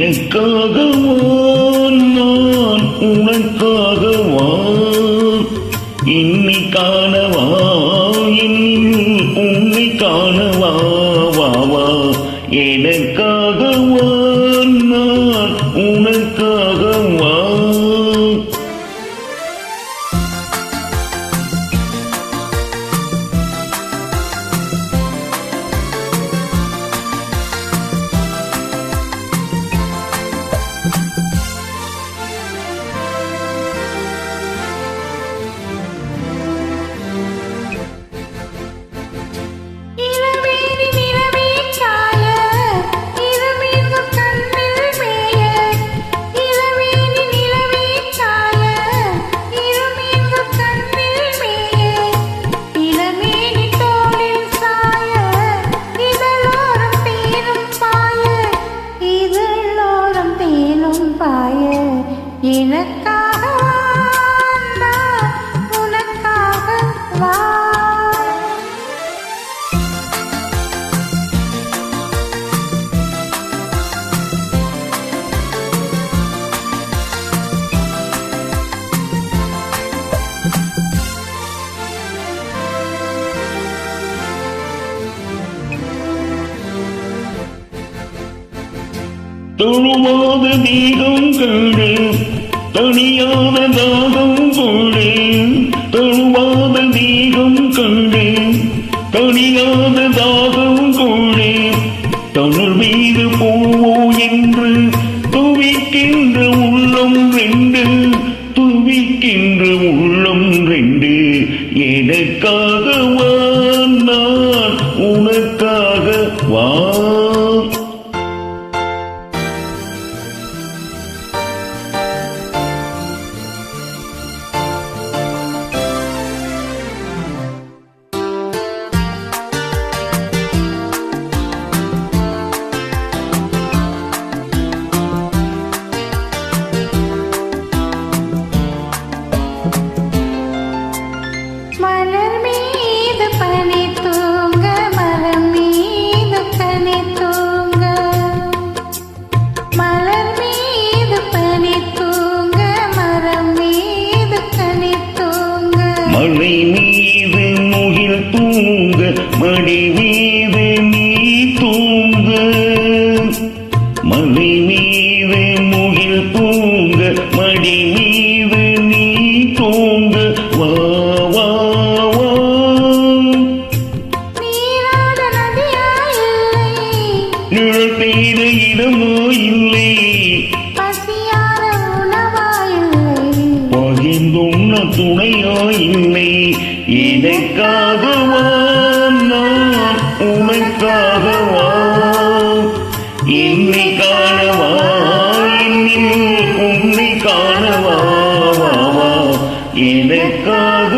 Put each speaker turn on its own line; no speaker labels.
எனக்காகவா நான் உனக்காகவா என்னை காணவா உன்னை காணவா வா வா எனக்காகவா நான் உனக்காகவா தொழுவாத தீகம் கண்டு தனியாத தாகம் கொண்டு தொழுவாத தீகம் கண்டு தனியாத தாகம் கொண்டு தணல் மீது போவோ என்று துவிக்கின்ற உள்ளம் ரெண்டு துவிக்கின்ற உள்ளம் ரெண்டு எனக்காகவா நான் உனக்காக வா மலை மீது முகில் தூங்க மடி மீது நீ தூங்க மலை மீது முகில் தூங்க மடி மீது நீ தூங்க வா வா வா நிழல் பெய்த இடமோ இல்லை பகிர்ந்துண்ண துணையோ இல்லை எனக்காகவா நான் உனக்காகவா என்னை காணவா என்னில் உன்னை காணவா எனக்காக